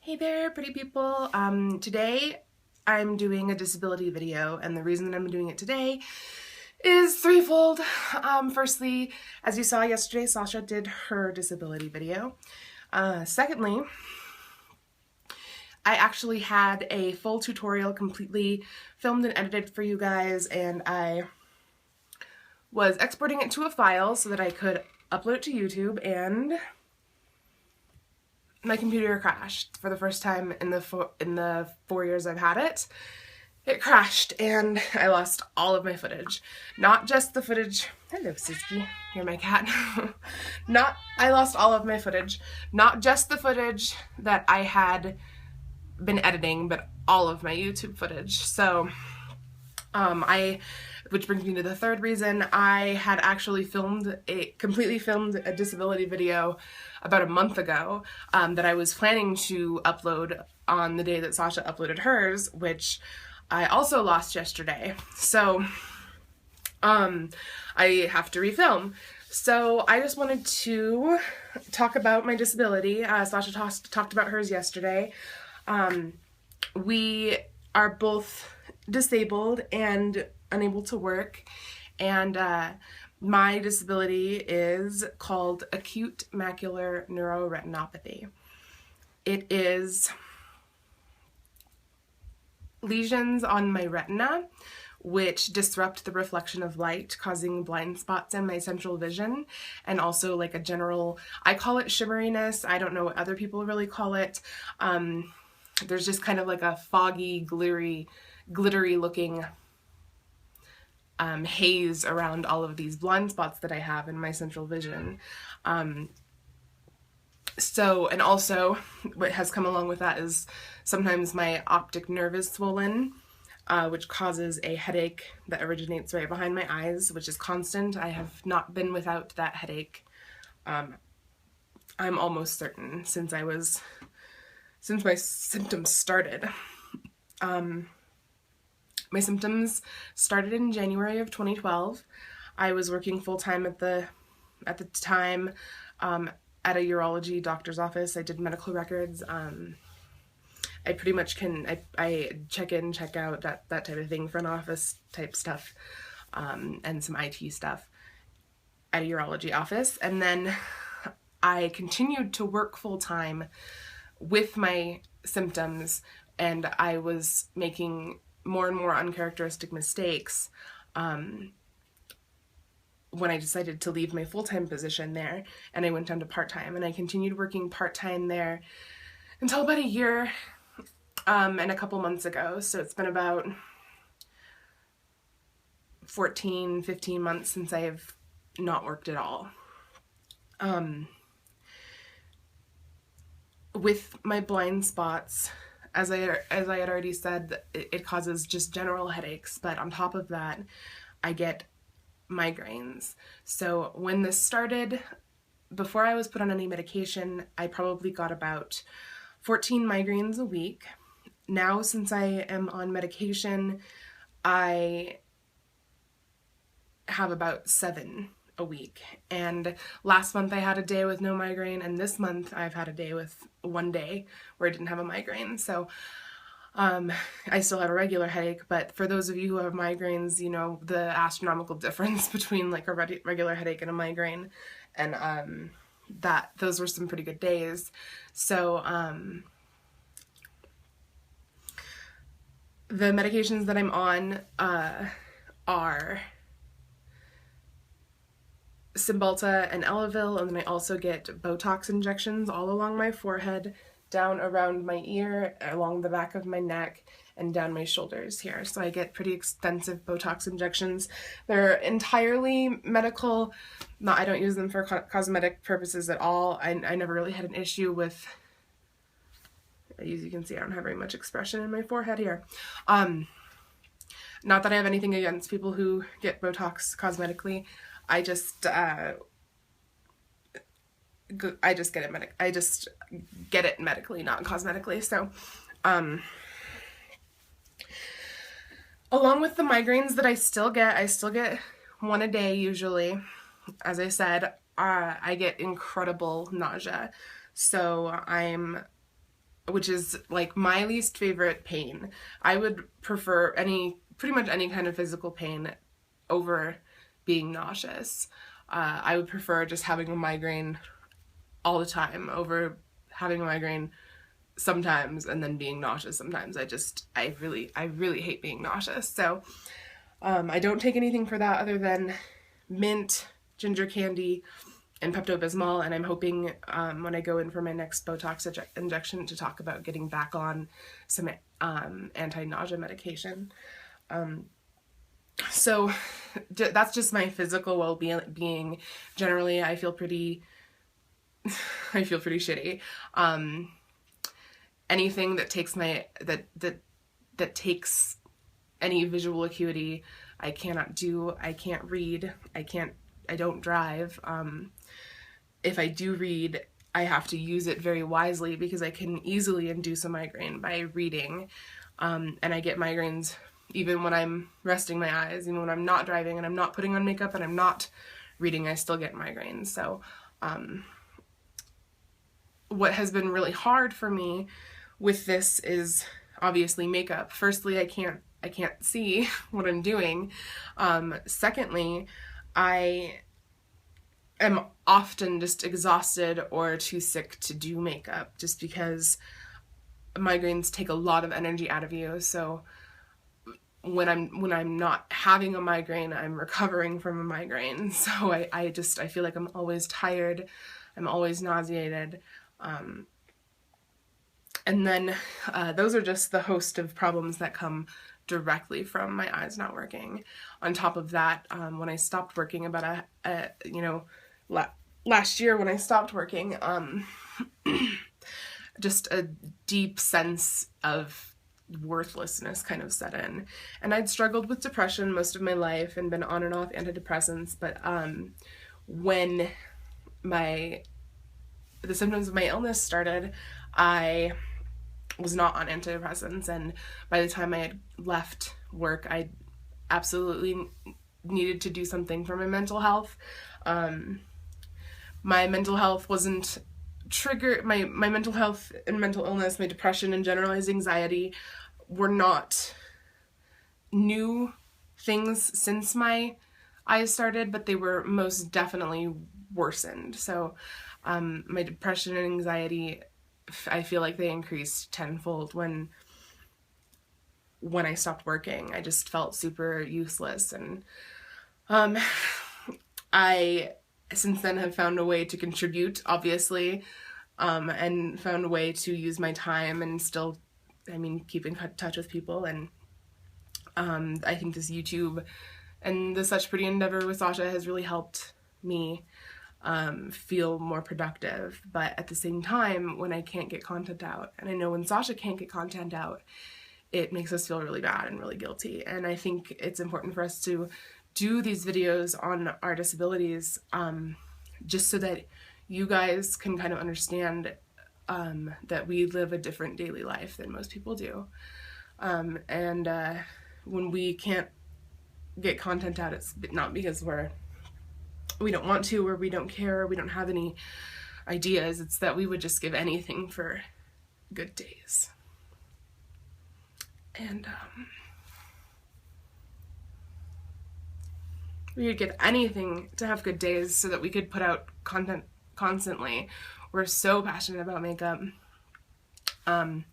Hey there, pretty people. Today I'm doing a disability video, and the reason that I'm doing it today is threefold. Firstly, as you saw yesterday, Sasha did her disability video. Secondly, I actually had a full tutorial completely filmed and edited for you guys, and I was exporting it to a file so that I could upload it to YouTube, and my computer crashed for the first time in the 4 years I've had it. It crashed and I lost all of my footage. Not just the footage. Hello, Siski. You're my cat. I lost all of my footage. Not just the footage that I had been editing, but all of my YouTube footage. So, which brings me to the third reason. I had actually completely filmed a disability video about a month ago that I was planning to upload on the day that Sasha uploaded hers, which I also lost yesterday. So I have to refilm. So I just wanted to talk about my disability. Sasha talked about hers yesterday. We are both disabled and unable to work, and my disability is called Acute Macular Neuroretinopathy. It is lesions on my retina which disrupt the reflection of light, causing blind spots in my central vision, and also like a general, I call it shimmeriness. I don't know what other people really call it. There's just kind of like a foggy, glittery looking haze around all of these blind spots that I have in my central vision. And also what has come along with that is sometimes my optic nerve is swollen, which causes a headache that originates right behind my eyes, which is constant. I have not been without that headache. I'm almost certain since my symptoms started. My symptoms started in January of 2012. I was working full-time at the time at a urology doctor's office. I did medical records. I pretty much I check in, check out, that type of thing, front office type stuff, and some IT stuff at a urology office. And then I continued to work full-time with my symptoms, and I was making more and more uncharacteristic mistakes when I decided to leave my full-time position there, and I went down to part-time, and I continued working part-time there until about a year and a couple months ago. So it's been about 15 months since I have not worked at all. With my blind spots, as I had already said, it causes just general headaches, but on top of that, I get migraines. So when this started, before I was put on any medication, I probably got about 14 migraines a week. Now, since I am on medication, I have about 7 a week. And last month I had a day with no migraine, and this month I've had a day with 1 day where I didn't have a migraine. So I still have a regular headache, but for those of you who have migraines, you know the astronomical difference between like a regular headache and a migraine, and those were some pretty good days. So the medications that I'm on are Cymbalta and Elavil, and then I also get Botox injections all along my forehead, down around my ear, along the back of my neck, and down my shoulders here. So I get pretty extensive Botox injections. They're entirely medical. I don't use them for cosmetic purposes at all. I never really had an issue with, as you can see, I don't have very much expression in my forehead here. Not that I have anything against people who get Botox cosmetically. I just get it medically, not cosmetically. So, along with the migraines that I still get 1 a day usually. As I said, I get incredible nausea. So I'm which is like my least favorite pain. I would prefer pretty much any kind of physical pain over being nauseous. I would prefer just having a migraine all the time over having a migraine sometimes and then being nauseous sometimes. I really hate being nauseous. So I don't take anything for that other than mint, ginger candy, and Pepto-Bismol, and I'm hoping when I go in for my next Botox injection to talk about getting back on some anti-nausea medication. So that's just my physical well-being. Generally, I feel pretty shitty. Anything that takes that takes any visual acuity, I cannot do. I can't read. I don't drive. If I do read, I have to use it very wisely because I can easily induce a migraine by reading. And I get migraines even when I'm resting my eyes, even when I'm not driving and I'm not putting on makeup and I'm not reading, I still get migraines. So what has been really hard for me with this is obviously makeup. Firstly, I can't see what I'm doing. Secondly, I am often just exhausted or too sick to do makeup just because migraines take a lot of energy out of you. So when I'm not having a migraine, I'm recovering from a migraine. So I feel like I'm always tired. I'm always nauseated. And then those are just the host of problems that come directly from my eyes not working. On top of that, when I stopped working about last year when I stopped working, just a deep sense of worthlessness kind of set in. And I'd struggled with depression most of my life and been on and off antidepressants, but when the symptoms of my illness started, I was not on antidepressants, and by the time I had left work, I absolutely needed to do something for my mental health. My mental health wasn't triggered, my mental health and mental illness, my depression and generalized anxiety were not new things since my eyes started, but they were most definitely worsened. So my depression and anxiety, I feel like they increased tenfold when I stopped working. I just felt super useless, and I since then have found a way to contribute, obviously, and found a way to use my time and still, keep in touch with people. And I think this YouTube and the Such Pretty Endeavor with Sasha has really helped me feel more productive. But at the same time, when I can't get content out, and I know when Sasha can't get content out, it makes us feel really bad and really guilty. And I think it's important for us to do these videos on our disabilities, just so that you guys can kind of understand that we live a different daily life than most people do. And when we can't get content out, it's not because we don't want to, or we don't care, or we don't have any ideas. It's that we would just give anything for good days. And we would give anything to have good days so that we could put out content constantly. We're so passionate about makeup. And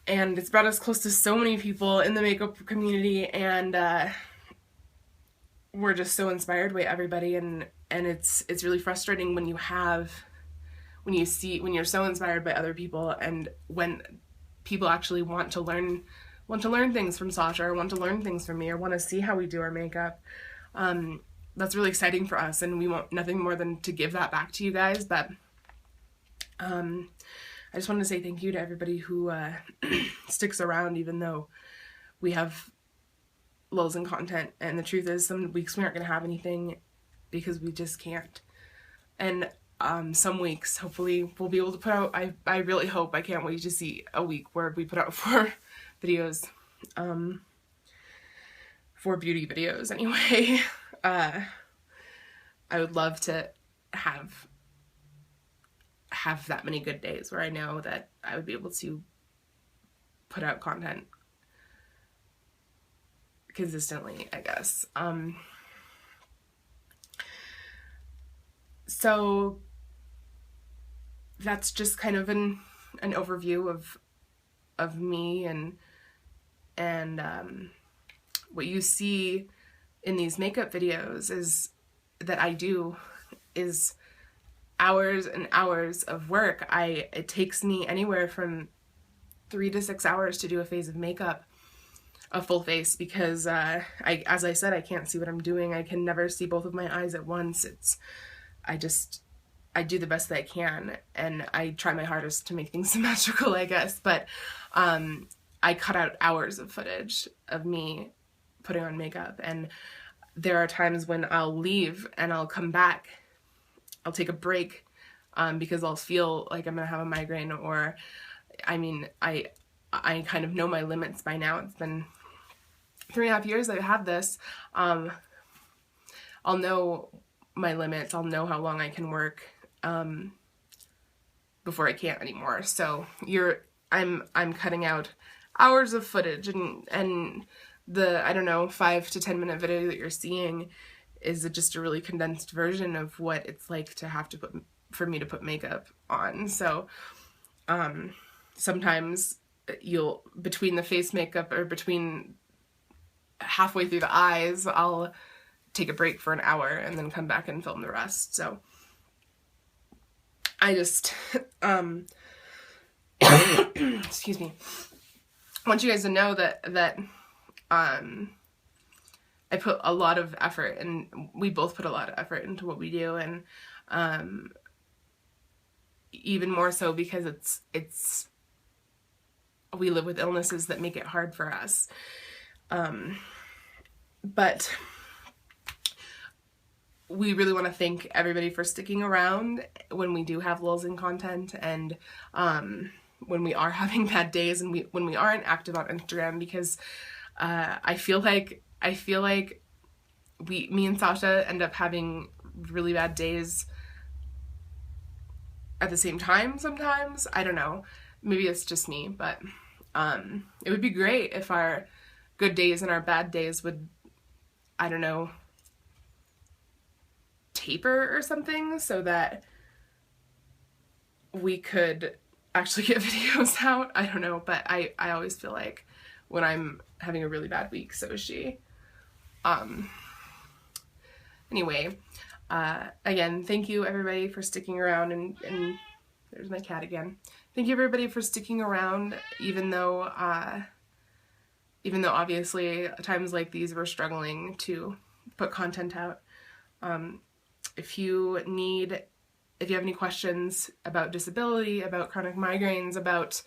it's brought us close to so many people in the makeup community, and we're just so inspired by everybody, and it's really frustrating when you're so inspired by other people, and when people actually want to learn things from Sasha, or want to learn things from me, or want to see how we do our makeup. That's really exciting for us, and we want nothing more than to give that back to you guys. But I just wanted to say thank you to everybody who sticks around, even though we have lulls in content. And the truth is, some weeks we aren't going to have anything because we just can't. And some weeks, hopefully, we'll be able to put out, I really hope, I can't wait to see a week where we put out 4 videos, 4 beauty videos anyway. I would love to have have that many good days where I know that I would be able to put out content consistently, I guess. So that's just kind of an overview of me, and what you see in these makeup videos is that I do is hours and hours of work. It takes me anywhere from 3 to 6 hours to do a phase of makeup, a full face, because as I said, I can't see what I'm doing. I can never see both of my eyes at once. I do the best that I can, and I try my hardest to make things symmetrical, I guess, but I cut out hours of footage of me putting on makeup, and there are times when I'll leave and I'll come back, I'll take a break, because I'll feel like I'm gonna have a migraine, or, I mean, I kind of know my limits by now. It's been 3.5 years I've had this. I'll know my limits, I'll know how long I can work, before I can't anymore. So I'm cutting out hours of footage, and the, I don't know, 5 to 10 minute video that you're seeing is just a really condensed version of what it's like to have to for me to put makeup on. So sometimes between the face makeup, or between halfway through the eyes, I'll take a break for an hour and then come back and film the rest. So I just excuse me, I want you guys to know that I put a lot of effort, and we both put a lot of effort into what we do, and even more so because it's we live with illnesses that make it hard for us. But we really want to thank everybody for sticking around when we do have lulls in content, and when we are having bad days, and when we aren't active on Instagram, because I feel like me and Sasha end up having really bad days at the same time sometimes. I don't know, maybe it's just me, but it would be great if our good days and our bad days would, I don't know, taper or something, so that we could actually get videos out. I don't know, but I always feel like when I'm having a really bad week, so is she. Anyway, again, thank you everybody for sticking around, and there's my cat again. Thank you everybody for sticking around, even though obviously times like these we're struggling to put content out. If you have any questions about disability, about chronic migraines, about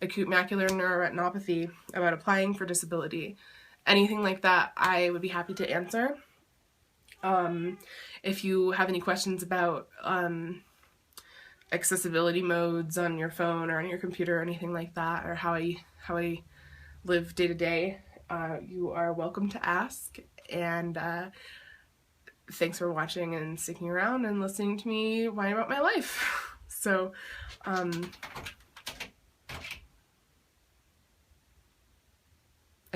acute macular neuroretinopathy, about applying for disability, anything like that, I would be happy to answer. If you have any questions about accessibility modes on your phone or on your computer or anything like that, or how I live day to day, you are welcome to ask. And thanks for watching and sticking around and listening to me whine about my life. So I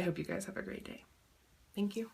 hope you guys have a great day. Thank you.